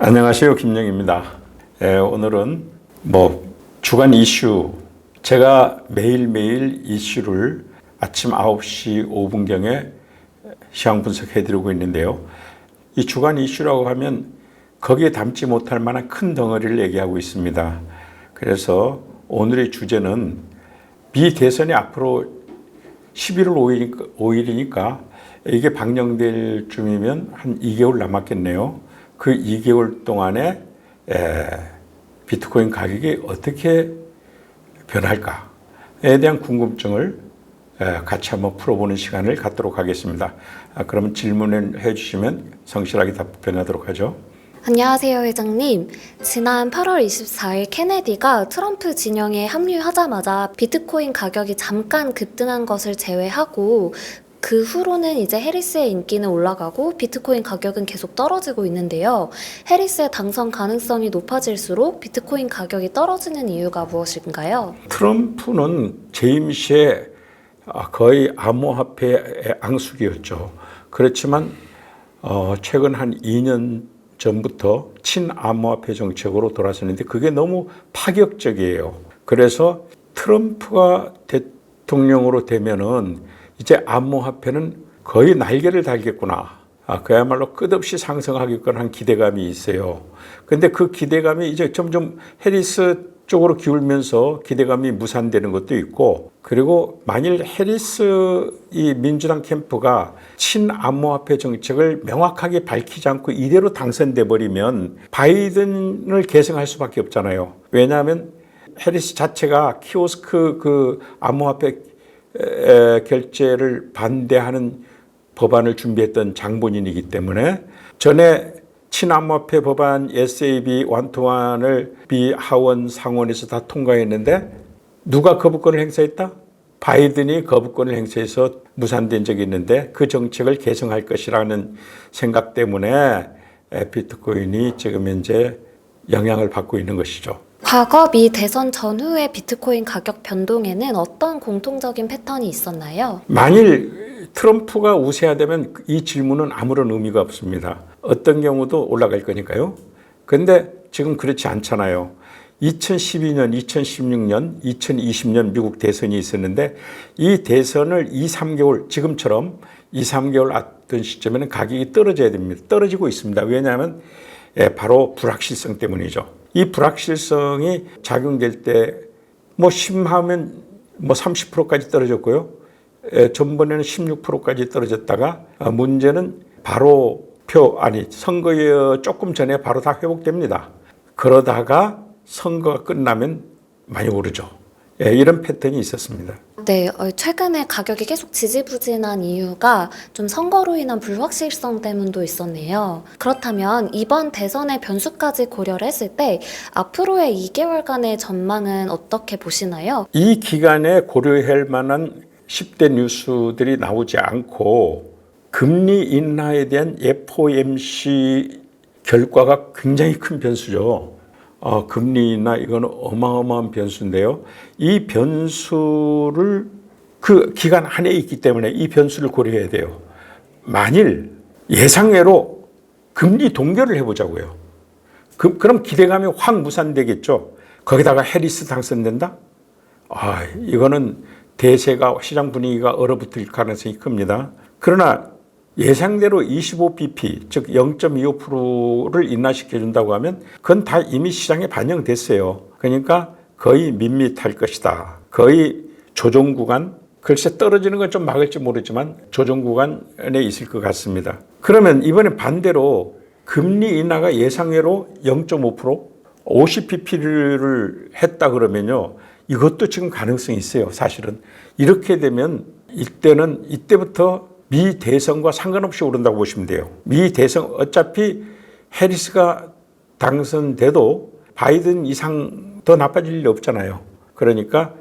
안녕하세요, 김영입니다. 오늘은 주간 이슈, 제가 매일매일 이슈를 아침 9시 5분경에 시황 분석해드리고 있는데요. 이 주간 이슈라고 하면 거기에 담지 못할 만한 큰 덩어리를 얘기하고 있습니다. 그래서 오늘의 주제는 미 대선이 앞으로 11월 5일이니까 이게 방영될 쯤이면 한 2개월 남았겠네요. 그 2개월 동안에 비트코인 가격이 어떻게 변할까에 대한 궁금증을 같이 한번 풀어보는 시간을 갖도록 하겠습니다. 그러면 질문을 해주시면 성실하게 답변하도록 하죠. 안녕하세요, 회장님. 지난 8월 24일 케네디가 트럼프 진영에 합류하자마자 비트코인 가격이 잠깐 급등한 것을 제외하고 그 후로는 이제 해리스의 인기는 올라가고 비트코인 가격은 계속 떨어지고 있는데요. 해리스의 당선 가능성이 높아질수록 비트코인 가격이 떨어지는 이유가 무엇인가요? 트럼프는 재임시에 거의 암호화폐의 앙숙이었죠. 그렇지만 최근 한 2년 전부터 친암호화폐 정책으로 돌아섰는데 그게 너무 파격적이에요. 그래서 트럼프가 대통령으로 되면은 이제 암호화폐는 거의 날개를 달겠구나. 그야말로 끝없이 상승하겠구나 한 기대감이 있어요. 근데 그 기대감이 이제 점점 해리스 쪽으로 기울면서 기대감이 무산되는 것도 있고, 그리고 만일 해리스 이 민주당 캠프가 친암호화폐 정책을 명확하게 밝히지 않고 이대로 당선돼 버리면 바이든을 계승할 수밖에 없잖아요. 왜냐하면 해리스 자체가 키오스크 그 암호화폐 결제를 반대하는 법안을 준비했던 장본인이기 때문에 전에 친암호화폐 법안 SAB 121을 미 하원 상원에서 다 통과했는데 누가 거부권을 행사했다? 바이든이 거부권을 행사해서 무산된 적이 있는데 그 정책을 개선할 것이라는 생각 때문에 비트코인이 지금 현재 영향을 받고 있는 것이죠. 과거 미 대선 전후의 비트코인 가격 변동에는 어떤 공통적인 패턴이 있었나요? 만일 트럼프가 우세하다면 이 질문은 아무런 의미가 없습니다. 어떤 경우도 올라갈 거니까요. 그런데 지금 그렇지 않잖아요. 2012년, 2016년, 2020년 미국 대선이 있었는데 이 대선을 2-3개월, 지금처럼 2-3개월 앞둔 시점에는 가격이 떨어져야 됩니다. 떨어지고 있습니다. 왜냐하면 바로 불확실성 때문이죠. 이 불확실성이 작용될 때 심하면 30%까지 떨어졌고요. 전번에는 16%까지 떨어졌다가 문제는 바로 선거 조금 전에 바로 다 회복됩니다. 그러다가 선거가 끝나면 많이 오르죠. 이런 패턴이 있었습니다. 네, 최근에 가격이 계속 지지부진한 이유가 좀 선거로 인한 불확실성 때문도 있었네요. 그렇다면 이번 대선의 변수까지 고려를 했을 때 앞으로의 2개월간의 전망은 어떻게 보시나요? 이 기간에 고려할 만한 10대 뉴스들이 나오지 않고 금리 인하에 대한 FOMC 결과가 굉장히 큰 변수죠. 금리 인하 이거는 어마어마한 변수인데요. 이 변수를 그 기간 안에 있기 때문에 이 변수를 고려해야 돼요. 만일 예상외로 금리 동결을 해보자고요. 그럼 기대감이 확 무산되겠죠. 거기다가 해리스 당선된다? 이거는 대세가 시장 분위기가 얼어붙을 가능성이 큽니다. 그러나 예상대로 25bp, 즉 0.25%를 인하시켜준다고 하면 그건 다 이미 시장에 반영됐어요. 그러니까 거의 밋밋할 것이다. 거의 조정 구간, 글쎄 떨어지는 건 좀 막을지 모르지만 조정 구간에 있을 것 같습니다. 그러면 이번에 반대로 금리 인하가 예상외로 0.5%, 50bp를 했다 그러면요. 이것도 지금 가능성이 있어요. 사실은. 이렇게 되면 이때부터 미 대선과 상관없이 오른다고 보시면 돼요. 미 대선 어차피 해리스가 당선돼도 바이든 이상 더 나빠질 일이 없잖아요. 그러니까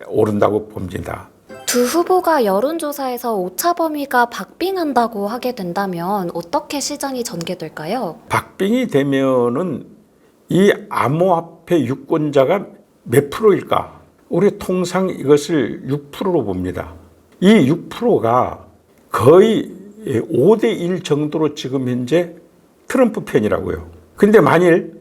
오른다고 봅니다. 두 후보가 여론조사에서 오차 범위가 박빙한다고 하게 된다면 어떻게 시장이 전개될까요? 박빙이 되면은 이 암호화폐 유권자가 몇 프로일까? 우리 통상 이것을 6%로 봅니다. 이 6%가 거의 5대1 정도로 지금 현재 트럼프 편이라고요. 근데 만일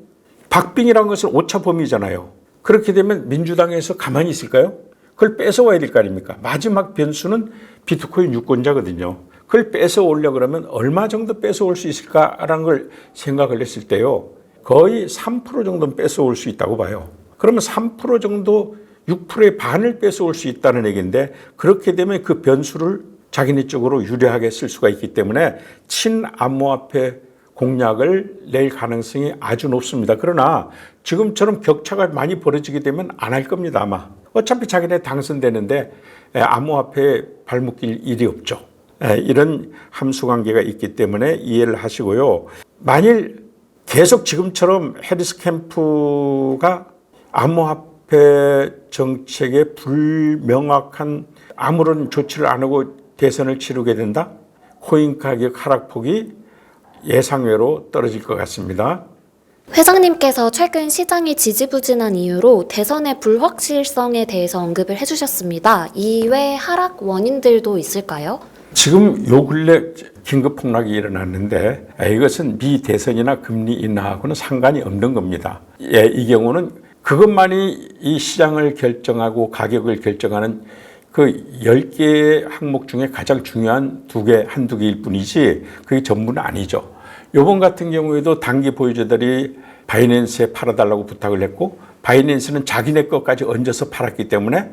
박빙이라는 것은 오차 범위잖아요. 그렇게 되면 민주당에서 가만히 있을까요? 그걸 뺏어와야 될 거 아닙니까? 마지막 변수는 비트코인 유권자거든요. 그걸 뺏어오려고 그러면 얼마 정도 뺏어올 수 있을까라는 걸 생각을 했을 때요. 거의 3% 정도는 뺏어올 수 있다고 봐요. 그러면 3% 정도 6%의 반을 뺏어올 수 있다는 얘기인데 그렇게 되면 그 변수를 자기네 쪽으로 유리하게 쓸 수가 있기 때문에 친암호화폐 공약을 낼 가능성이 아주 높습니다. 그러나 지금처럼 격차가 많이 벌어지게 되면 안 할 겁니다, 아마. 어차피 자기네 당선되는데 암호화폐에 발묶일 일이 없죠. 이런 함수관계가 있기 때문에 이해를 하시고요. 만일 계속 지금처럼 해리스 캠프가 암호화폐 정책에 불명확한 아무런 조치를 안 하고 대선을 치르게 된다? 코인 가격 하락폭이 예상외로 떨어질 것 같습니다. 회장님께서 최근 시장이 지지부진한 이유로 대선의 불확실성에 대해서 언급을 해주셨습니다. 이외 하락 원인들도 있을까요? 지금 요 근래 긴급 폭락이 일어났는데 이것은 미 대선이나 금리 인하하고는 상관이 없는 겁니다. 이 경우는 그것만이 이 시장을 결정하고 가격을 결정하는 그 10개의 항목 중에 가장 중요한 한두 개일 뿐이지 그게 전부는 아니죠. 요번 같은 경우에도 단기 보유자들이 바이낸스에 팔아달라고 부탁을 했고 바이낸스는 자기네 것까지 얹어서 팔았기 때문에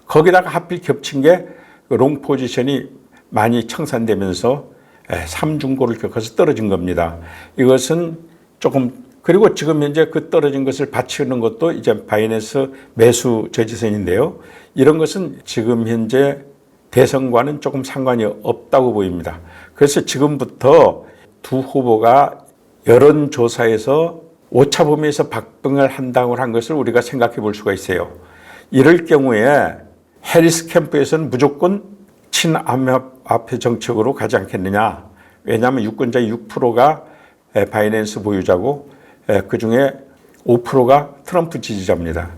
거기다가 하필 겹친 게 롱 포지션이 많이 청산되면서 3중고를 겪어서 떨어진 겁니다. 이것은 조금 그리고 지금 현재 그 떨어진 것을 받치는 것도 이제 바이낸스 매수 저지선인데요. 이런 것은 지금 현재 대선과는 조금 상관이 없다고 보입니다. 그래서 지금부터 두 후보가 여론조사에서 오차 범위에서 박빙을 한다고 한 것을 우리가 생각해 볼 수가 있어요. 이럴 경우에 해리스 캠프에서는 무조건 친암호화폐 정책으로 가지 않겠느냐. 왜냐하면 유권자 6%가 바이낸스 보유자고 그중에 5%가 트럼프 지지자입니다.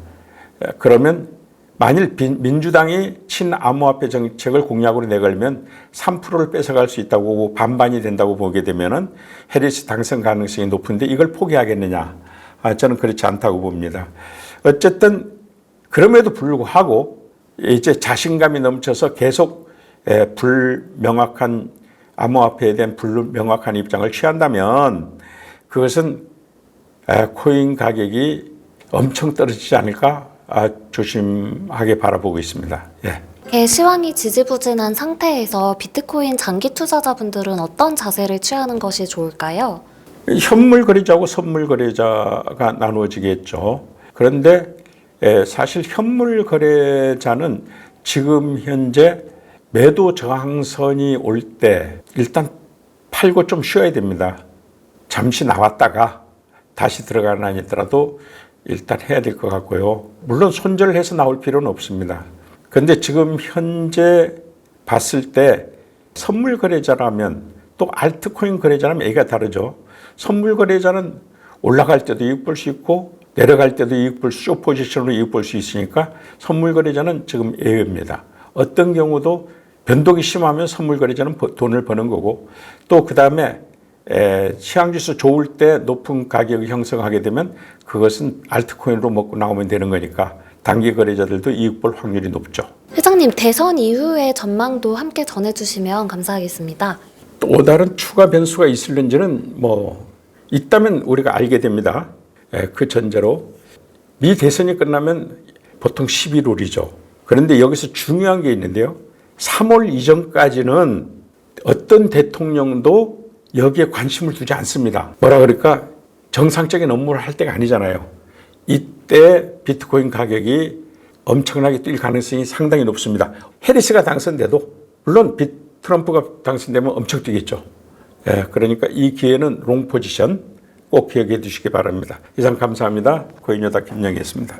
그러면 만일 민주당이 친암호화폐 정책을 공약으로 내걸면 3%를 뺏어갈 수 있다고 보고 반반이 된다고 보게 되면은 해리스 당선 가능성이 높은데 이걸 포기하겠느냐? 저는 그렇지 않다고 봅니다. 어쨌든 그럼에도 불구하고 이제 자신감이 넘쳐서 계속 불명확한 암호화폐에 대한 불명확한 입장을 취한다면 그것은 코인 가격이 엄청 떨어지지 않을까? 조심하게 바라보고 있습니다. 예. 시황이 지지부진한 상태에서 비트코인 장기 투자자분들은 어떤 자세를 취하는 것이 좋을까요? 현물 거래자하고 선물 거래자가 나누어지겠죠. 그런데 사실 현물 거래자는 지금 현재 매도 저항선이 올 때 일단 팔고 좀 쉬어야 됩니다. 잠시 나왔다가 다시 들어가는 아니더라도 일단 해야 될 것 같고요. 물론 손절을 해서 나올 필요는 없습니다. 그런데 지금 현재 봤을 때 선물 거래자라면 또 알트코인 거래자라면 얘기가 다르죠. 선물 거래자는 올라갈 때도 이익 볼 수 있고 내려갈 때도 이익 볼 수, 포지션으로 이익 볼 수 있으니까 선물 거래자는 지금 예외입니다. 어떤 경우도 변동이 심하면 선물 거래자는 돈을 버는 거고 또 그 다음에 시황지수 좋을 때 높은 가격을 형성하게 되면 그것은 알트코인으로 먹고 나오면 되는 거니까 단기 거래자들도 이익 볼 확률이 높죠. 회장님, 대선 이후의 전망도 함께 전해주시면 감사하겠습니다. 또 다른 추가 변수가 있을는지는 있다면 우리가 알게 됩니다. 그 전제로 미 대선이 끝나면 보통 11월이죠. 그런데 여기서 중요한 게 있는데요. 3월 이전까지는 어떤 대통령도 여기에 관심을 두지 않습니다. 뭐라 그럴까? 정상적인 업무를 할 때가 아니잖아요. 이때 비트코인 가격이 엄청나게 뛸 가능성이 상당히 높습니다. 해리스가 당선돼도 물론 트럼프가 당선되면 엄청 뛰겠죠. 그러니까 이 기회는 롱 포지션 꼭 기억해 두시기 바랍니다. 이상 감사합니다. 코인여다 김영희였습니다.